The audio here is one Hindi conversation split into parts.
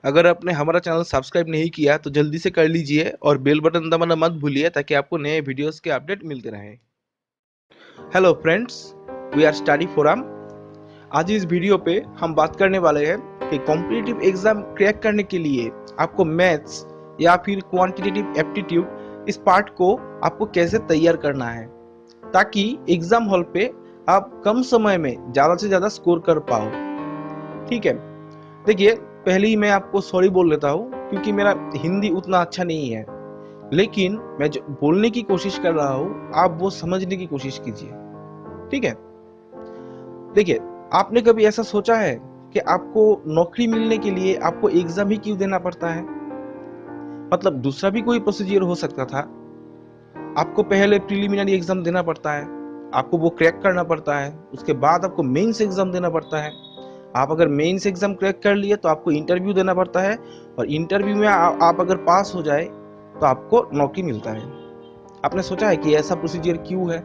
अगर आपने हमारा चैनल सब्सक्राइब नहीं किया तो जल्दी से कर लीजिए और बेल बटन दबाना मत भूलिए ताकि आपको नए वीडियोस के अपडेट मिलते रहें। Hello friends, we are study forum. आज इस वीडियो पे हम बात करने वाले हैं कि कॉम्पिटिटिव एग्जाम क्रैक करने के लिए आपको मैथ्स या फिर क्वांटिटेटिव एप्टीट्यूड इस पार्ट को आपको कैसे तैयार करना है ताकि एग्जाम हॉल पे आप कम समय में ज़्यादा से ज़्यादा स्कोर कर पाओ। ठीक है, देखिए पहले ही मैं आपको सॉरी बोल लेता हूँ क्योंकि मेरा हिंदी उतना अच्छा नहीं है, लेकिन मैं जो बोलने की कोशिश कर रहा हूँ आप वो समझने की कोशिश कीजिए। ठीक है, देखिए आपने कभी ऐसा सोचा है कि आपको नौकरी मिलने के लिए आपको एग्जाम ही क्यों देना पड़ता है? मतलब दूसरा भी कोई प्रोसीजर हो सकता था। आपको पहले प्रिलिमिनरी एग्जाम देना पड़ता है, आपको वो क्रैक करना पड़ता है, उसके बाद आपको मेंस एग्जाम देना पड़ता है। आप अगर मेंस एग्जाम क्रैक कर लिए तो आपको इंटरव्यू देना पड़ता है और इंटरव्यू में आप अगर पास हो जाए तो आपको नौकरी मिलता है। आपने सोचा है कि ऐसा प्रोसीजर क्यों है?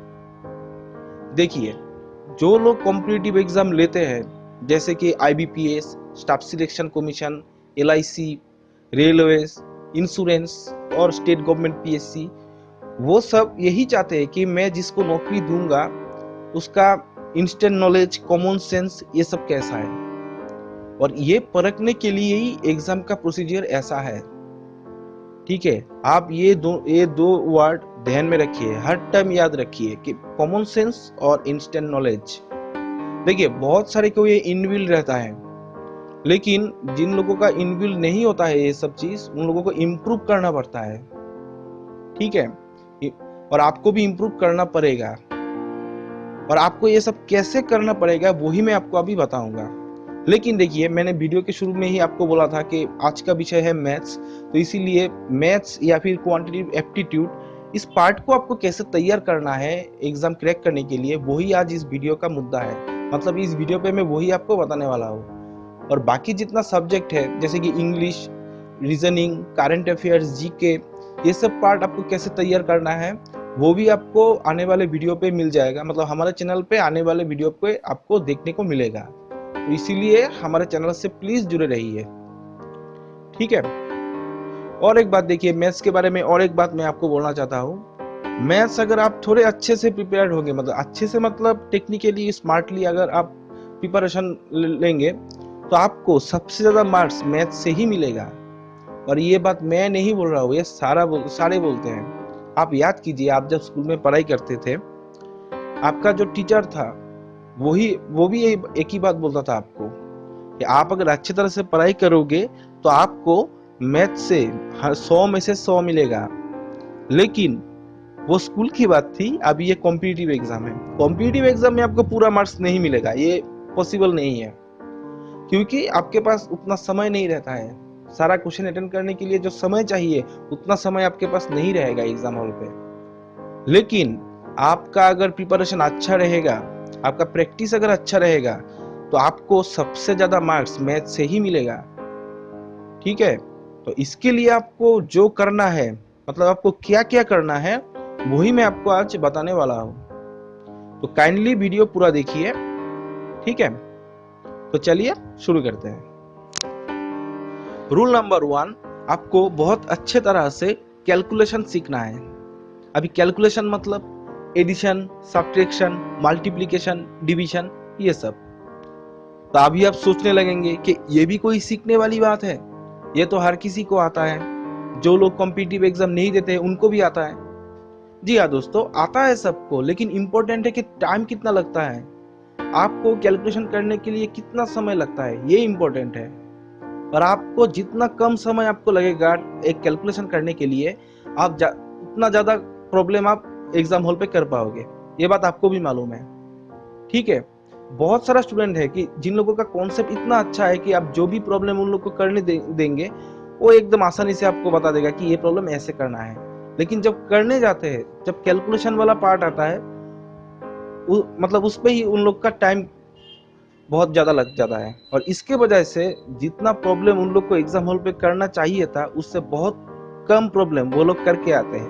देखिए, जो लोग कॉम्पिटिटिव एग्जाम लेते हैं जैसे कि IBPS, staff selection commission, LIC, railways, insurance और स्टेट गवर्नमेंट पीएससी, वो सब यही चाहते हैं कि मैं जिसको नौकरी दूंगा उसका इंस्टेंट नॉलेज, कॉमन सेंस ये सब कैसा है, और ये परखने के लिए ही एग्जाम का प्रोसीजर ऐसा है। ठीक है, आप ये दो वर्ड ध्यान में रखिए, हर टाइम याद रखिए कि कॉमन सेंस और इंस्टेंट नॉलेज। देखिए बहुत सारे को ये इनबिल्ड रहता है, लेकिन जिन लोगों का इनबिल्ड नहीं होता है ये सब चीज, उन लोगों को इम्प्रूव करना पड़ता है। ठीक है, और आपको भी इम्प्रूव करना पड़ेगा, और आपको ये सब कैसे करना पड़ेगा वही मैं आपको अभी बताऊंगा। लेकिन देखिए मैंने वीडियो के शुरू में ही आपको बोला था कि आज का विषय है मैथ्स, तो इसीलिए मैथ्स या फिर क्वांटिटेटिव एप्टीट्यूड इस पार्ट को आपको कैसे तैयार करना है एग्जाम क्रैक करने के लिए, वही आज इस वीडियो का मुद्दा है। मतलब इस वीडियो पे मैं वही आपको बताने वाला हूँ, और बाकी जितना सब्जेक्ट है जैसे कि English, reasoning, current affairs, GK, ये सब पार्ट आपको कैसे तैयार करना है वो भी आपको आने वाले वीडियो पे मिल जाएगा। मतलब हमारे चैनल पे आने वाले वीडियो पे आपको देखने को मिलेगा, तो इसीलिए हमारे चैनल से प्लीज जुड़े रहिए। ठीक है, और एक बात देखिए मैथ्स के बारे में, और एक बात मैं आपको बोलना चाहता हूँ। मैथ्स अगर आप थोड़े अच्छे से प्रिपेयर्ड होंगे, मतलब अच्छे से मतलब टेक्निकली स्मार्टली अगर आप प्रिपरेशन लेंगे तो आपको सबसे ज्यादा मार्क्स मैथ्स से ही मिलेगा। और ये बात मैं नहीं बोल रहा हूँ, ये सारे बोलते हैं। आप याद कीजिए, आप जब स्कूल में पढ़ाई करते थे, आपका जो टीचर था वो भी एक ही बात बोलता था आपको कि आप अगर अच्छी तरह से पढ़ाई करोगे तो आपको मैथ से हर 100 में से 100 मिलेगा। लेकिन वो स्कूल की बात थी, अभी ये कॉम्पिटिटिव एग्जाम है। कॉम्पिटिटिव एग्जाम में आपको पूरा मार्क्स नहीं मिलेगा, ये पॉसिबल नहीं है, क्योंकि आपके पास उतना समय नहीं रहता है। सारा क्वेश्चन अटेंड करने के लिए जो समय चाहिए उतना समय आपके पास नहीं रहेगा एग्जाम हॉल पे। लेकिन आपका अगर प्रिपरेशन अच्छा रहेगा, आपका प्रैक्टिस अगर अच्छा रहेगा, तो आपको सबसे ज्यादा मार्क्स मैथ से ही मिलेगा। ठीक है, तो इसके लिए आपको जो करना है, मतलब आपको क्या क्या करना है वही मैं आपको आज बताने वाला हूँ, तो काइंडली वीडियो पूरा देखिए। ठीक है, तो चलिए शुरू करते हैं। रूल नंबर 1, आपको बहुत अच्छे तरह से कैलकुलेशन सीखना है। अभी कैलकुलेशन मतलब एडिशन, सब्ट्रैक्शन, मल्टीप्लिकेशन, डिवीजन, ये सब। तो अभी आप सोचने लगेंगे कि ये भी कोई सीखने वाली बात है, ये तो हर किसी को आता है, जो लोग कॉम्पिटिटिव एग्जाम नहीं देते उनको भी आता है। जी हाँ दोस्तों, आता है सबको, लेकिन इंपॉर्टेंट है कि टाइम कितना लगता है, आपको कैलकुलेशन करने के लिए कितना समय लगता है, ये इंपॉर्टेंट है। और आपको जितना कम समय आपको लगेगा एक कैलकुलेशन करने के लिए, उतना ज्यादा प्रॉब्लम आप एग्जाम हॉल पे कर पाओगे, ये बात आपको भी मालूम है। ठीक है, बहुत सारा स्टूडेंट है कि जिन लोगों का कॉन्सेप्ट इतना अच्छा है कि आप जो भी प्रॉब्लम उन लोग को करने देंगे वो एकदम आसानी से आपको बता देगा कि ये प्रॉब्लम ऐसे करना है। लेकिन जब करने जाते हैं, जब कैलकुलेशन वाला पार्ट आता है, मतलब उस पे ही उन लोग का टाइम बहुत ज़्यादा लग जाता है, और इसके वजह से जितना प्रॉब्लम उन लोग को एग्जाम हॉल पे करना चाहिए था उससे बहुत कम प्रॉब्लम वो लोग करके आते हैं,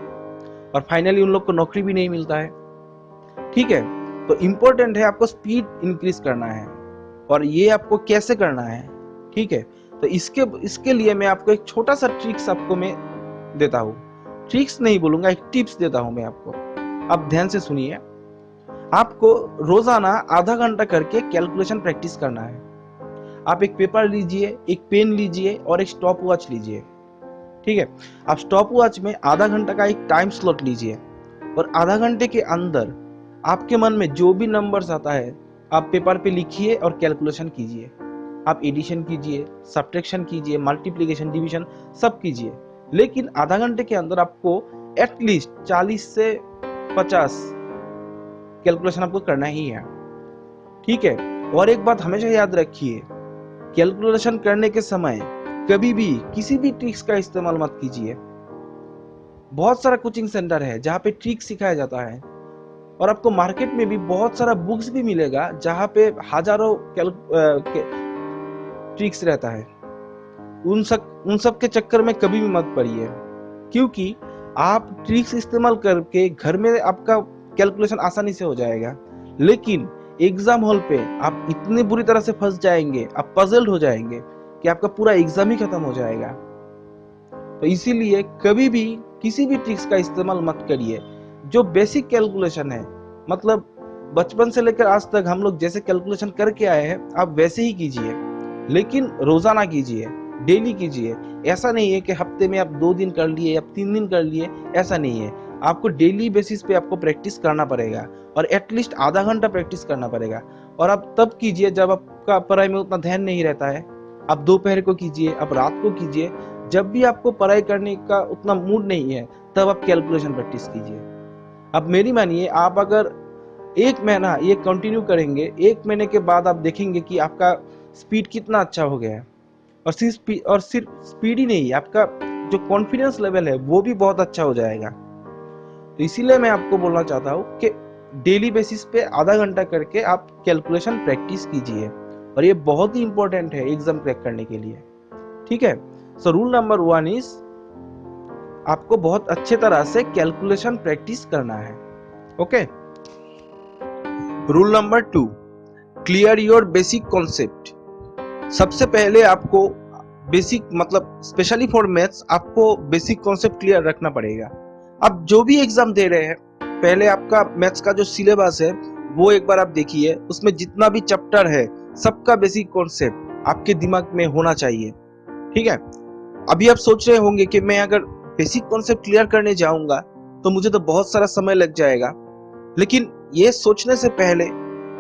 और फाइनली उन लोग को नौकरी भी नहीं मिलता है। ठीक है, तो इम्पोर्टेंट है आपको स्पीड इंक्रीज करना है, और ये आपको कैसे करना है। ठीक है, तो इसके लिए मैं आपको एक छोटा सा ट्रिक्स आपको मैं देता हूँ। ट्रिक्स नहीं बोलूंगा, एक टिप्स देता हूँ मैं आपको। आप ध्यान से सुनिए। आपको रोजाना आधा घंटा करके कैलकुलेशन प्रैक्टिस करना है। आप एक पेपर लीजिए, एक पेन लीजिए और एक स्टॉप वॉच लीजिए। ठीक है, आप स्टॉप वॉच में आधा घंटा का एक टाइम स्लॉट लीजिए और आधा घंटे के अंदर आपके मन में जो भी नंबर्स आता है आप पेपर पे लिखिए और कैलकुलेशन कीजिए। आप एडिशन कीजिए, सब्ट्रैक्शन कीजिए, मल्टीप्लिकेशन, डिवीजन सब कीजिए, लेकिन आधा घंटे के अंदर आपको एटलीस्ट 40 से 50 कैलकुलेशन आपको करना ही है। ठीक है, और एक बात हमेशा याद रखिए, कैलकुलेशन करने के समय कभी भी किसी भी ट्रिक्स का इस्तेमाल मत कीजिए। बहुत सारा कोचिंग सेंटर है जहाँ पे ट्रिक सिखाया जाता है और आपको मार्केट में भी बहुत सारा बुक्स भी मिलेगा जहाँ पे हजारों ट्रिक्स रहता है। उन सब के चक्कर में कभी भी मत पड़िए, क्योंकि आप ट्रिक्स इस्तेमाल करके घर में आपका कैलकुलेशन आसानी से हो जाएगा, लेकिन एग्जाम हॉल पे आप इतनी बुरी तरह से फंस जाएंगे, आप पजल्ड हो जाएंगे कि आपका पूरा एग्जाम ही खत्म हो जाएगा। तो इसीलिए कभी भी किसी भी ट्रिक्स का इस्तेमाल मत करिए। जो बेसिक कैलकुलेशन है, मतलब बचपन से लेकर आज तक हम लोग जैसे कैलकुलेशन करके आए हैं आप वैसे ही कीजिए, लेकिन रोजाना कीजिए, डेली कीजिए। ऐसा नहीं है कि हफ्ते में आप 2 दिन कर लिए या 3 दिन कर लिए, ऐसा नहीं है। आपको डेली बेसिस पे आपको प्रैक्टिस करना पड़ेगा और एटलीस्ट आधा घंटा प्रैक्टिस करना पड़ेगा। और आप तब कीजिए जब आपका पढ़ाई में उतना ध्यान नहीं रहता है। आप दोपहर को कीजिए, आप रात को कीजिए, जब भी आपको पढ़ाई करने का उतना मूड नहीं है तब आप कैलकुलेशन प्रैक्टिस कीजिए। अब मेरी मानिए, आप अगर 1 महीना ये कंटिन्यू करेंगे, 1 महीने के बाद आप देखेंगे कि आपका स्पीड कितना अच्छा हो गया है। और सिर्फ स्पीड ही नहीं, आपका जो कॉन्फिडेंस लेवल है वो भी बहुत अच्छा हो जाएगा। तो इसीलिए मैं आपको बोलना चाहता हूँ कि डेली बेसिस पे आधा घंटा करके आप कैलकुलेशन प्रैक्टिस कीजिए, और ये बहुत ही इंपॉर्टेंट है एग्जाम क्रैक करने के लिए। ठीक है, सो रूल नंबर 1 इज आपको बहुत अच्छे तरह से कैलकुलेशन प्रैक्टिस करना है। Okay, rule number 2, clear your basic concept. सबसे पहले आपको बेसिक, मतलब स्पेशली फॉर मैथ्स, आपको बेसिक कॉन्सेप्ट क्लियर रखना पड़ेगा। आप जो भी एग्जाम दे रहे हैं, पहले आपका मैथ्स का जो सिलेबस है वो एक बार आप देखिए। उसमें जितना भी चैप्टर है सबका बेसिक कॉन्सेप्ट आपके दिमाग में होना चाहिए। ठीक है, अभी आप सोच रहे होंगे कि मैं अगर बेसिक कॉन्सेप्ट क्लियर करने जाऊंगा तो मुझे तो बहुत सारा समय लग जाएगा, लेकिन ये सोचने से पहले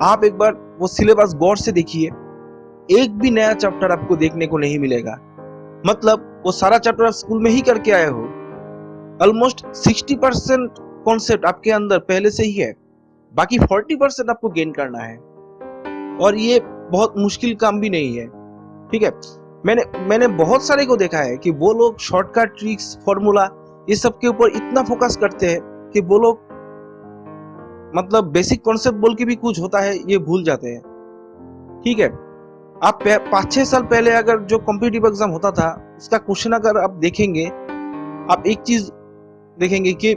आप एक बार वो सिलेबस गौर से देखिए। एक भी नया चैप्टर आपको देखने को नहीं मिलेगा, मतलब वो सारा चैप्टर आप स्कूल में ही करके आए हो। ऑलमोस्ट 60% कॉन्सेप्ट आपके अंदर पहले से ही है, बाकी 40% आपको गेन करना है, और ये बहुत मुश्किल काम भी नहीं है। ठीक है, मैंने बहुत सारे को देखा है कि वो लोग शॉर्टकट, ट्रिक्स, फॉर्मूला ये सब के ऊपर इतना फोकस करते हैं कि वो लोग मतलब बेसिक कॉन्सेप्ट बोल के भी कुछ होता है ये भूल जाते हैं। ठीक है, आप 5-6 साल पहले अगर जो कॉम्पिटिटिव एग्जाम होता था उसका क्वेश्चन अगर आप देखेंगे, आप एक चीज देखेंगे कि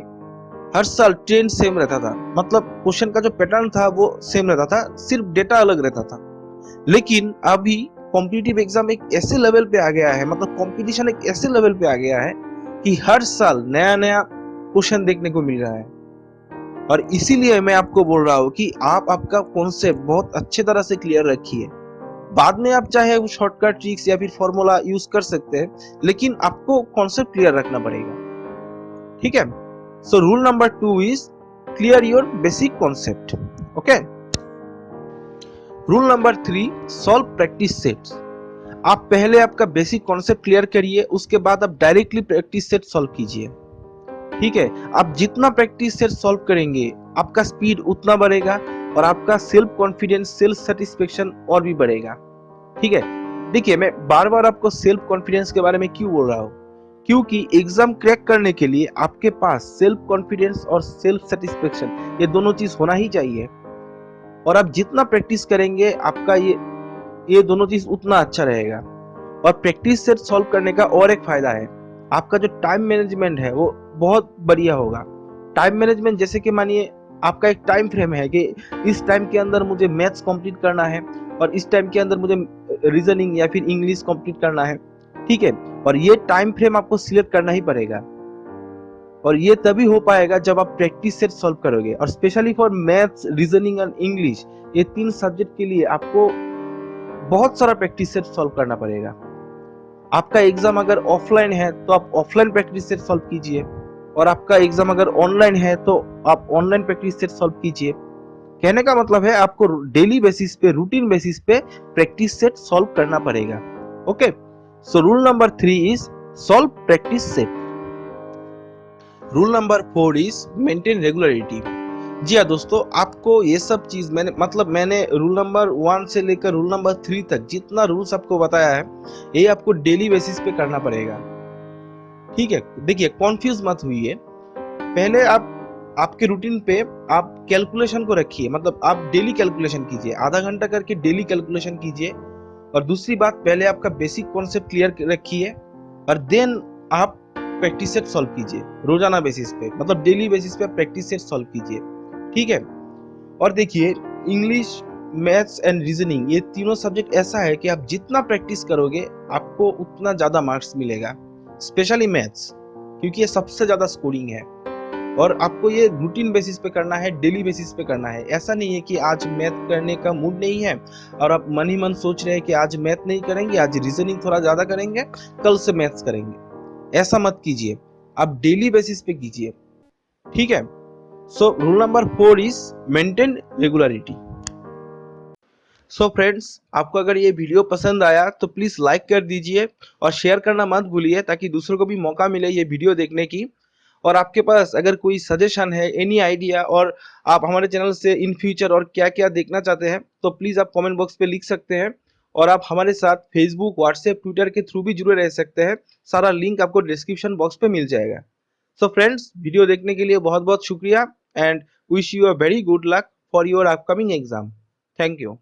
हर साल ट्रेंड सेम रहता था, मतलब क्वेश्चन का जो पैटर्न था वो सेम रहता था, सिर्फ डेटा अलग रहता था। लेकिन अभी कॉम्पिटिटिव एग्जाम एक ऐसे लेवल पे आ गया है, मतलब कंपटीशन एक ऐसे लेवल पे आ गया है कि हर साल नया नया क्वेश्चन देखने को मिल रहा है। और इसीलिए मैं आपको बोल रहा हूँ कि आप आपका कॉन्सेप्ट बहुत अच्छे तरह से क्लियर रखिए। बाद में आप चाहे वो शॉर्टकट, ट्रिक्स या फिर फॉर्मूला यूज कर सकते हैं, लेकिन आपको कॉन्सेप्ट क्लियर रखना पड़ेगा। ठीक है, सो rule number 2 is clear your basic concept. Okay, rule number 3, solve practice sets. आप पहले आपका बेसिक कॉन्सेप्ट क्लियर करिए, उसके बाद आप डायरेक्टली प्रैक्टिस सेट सॉल्व कीजिए। ठीक है, आप जितना प्रैक्टिस सेट सॉल्व करेंगे आपका स्पीड उतना बढ़ेगा और आपका सेल्फ कॉन्फिडेंस, सेल्फ सेटिस्फेक्शन और भी बढ़ेगा। ठीक है, देखिए मैं बार बार आपको सेल्फ कॉन्फिडेंस के बारे में क्यों बोल रहा हूँ, क्योंकि एग्जाम क्रैक करने के लिए आपके पास सेल्फ कॉन्फिडेंस और सेल्फ सेटिस्फेक्शन ये दोनों चीज होना ही चाहिए। और आप जितना प्रैक्टिस करेंगे आपका ये दोनों चीज उतना अच्छा रहेगा। और प्रैक्टिस सेट सॉल्व करने का और एक फायदा है, आपका जो टाइम मैनेजमेंट है वो बहुत बढ़िया होगा। टाइम मैनेजमेंट जैसे कि मानिए आपका एक टाइम फ्रेम है कि इस टाइम के अंदर मुझे मैथ्स कंप्लीट करना है, और इस टाइम के अंदर मुझे रीजनिंग या फिर इंग्लिश कंप्लीट करना है, ठीक है। और ये टाइम फ्रेम आपको सिलेक्ट करना ही पड़ेगा, और ये तभी हो पाएगा जब आप प्रैक्टिस सेट सॉल्व करोगे। और specially for maths, reasoning and English, ये 3 सब्जेक्ट के लिए आपको बहुत सारा प्रैक्टिस सेट सॉल्व करना पड़ेगा। आपका एग्जाम अगर ऑफलाइन है तो आप ऑफलाइन प्रैक्टिस सेट सॉल्व कीजिए, और आपका एग्जाम अगर ऑनलाइन है तो आप ऑनलाइन प्रैक्टिस सेट सॉल्व कीजिए। कहने का मतलब है आपको डेली बेसिस पे, रूटीन बेसिस पे प्रैक्टिस सेट सॉल्व करना पड़ेगा। Okay, so rule number 3 is solve practice set. Rule number 4 is maintain regularity. जी हाँ दोस्तों, आपको ये सब चीज मैंने रूल नंबर 1 से लेकर रूल नंबर 3 तक जितना रूल्स आपको बताया है, ये आपको डेली बेसिस पे करना पड़ेगा, ठीक है। देखिए, कॉन्फ्यूज मत हुई, पहले आप आपके रूटीन पे आप कैलकुलेशन को रखिए, मतलब आप डेली कैलकुलेशन कीजिए, आधा घंटा करके डेली कैलकुलेशन कीजिए। और दूसरी बात, पहले आपका बेसिक कॉन्सेप्ट क्लियर रखिए, और देन आप प्रैक्टिस सेट सॉल्व कीजिए रोजाना बेसिस पे, मतलब डेली बेसिस पे प्रैक्टिस सेट सॉल्व कीजिए, ठीक है। और देखिए, इंग्लिश, मैथ्स एंड रीजनिंग, ये तीनों सब्जेक्ट ऐसा है कि आप जितना प्रैक्टिस करोगे आपको उतना ज्यादा मार्क्स मिलेगा, स्पेशली मैथ्स, क्योंकि ये सबसे ज्यादा स्कोरिंग है। और आपको ये रूटीन बेसिस पे करना है, डेली बेसिस पे करना है। ऐसा नहीं है कि आज मैथ करने का मूड नहीं है और आप मन ही मन सोच रहे हैं कि आज मैथ नहीं करेंगे, आज रीजनिंग थोड़ा ज्यादा करेंगे, कल से मैथ्स करेंगे। ऐसा मत कीजिए, आप डेली बेसिस पे कीजिए, ठीक है। सो rule number 4 is maintain regularity. So friends, आपको अगर ये वीडियो पसंद आया तो प्लीज लाइक कर दीजिए और शेयर करना मत भूलिए, ताकि दूसरों को भी मौका मिले ये वीडियो देखने की। और आपके पास अगर कोई सजेशन है, एनी आइडिया, और आप हमारे चैनल से इन फ्यूचर और क्या क्या देखना चाहते हैं, तो प्लीज आप कमेंट बॉक्स पे लिख सकते हैं। और आप हमारे साथ फेसबुक, व्हाट्सएप, ट्विटर के थ्रू भी जुड़े रह सकते हैं। सारा लिंक आपको डिस्क्रिप्शन बॉक्स पे मिल जाएगा। सो फ्रेंड्स, वीडियो देखने के लिए बहुत बहुत शुक्रिया, and wish you a very good luck for your upcoming exam. Thank you.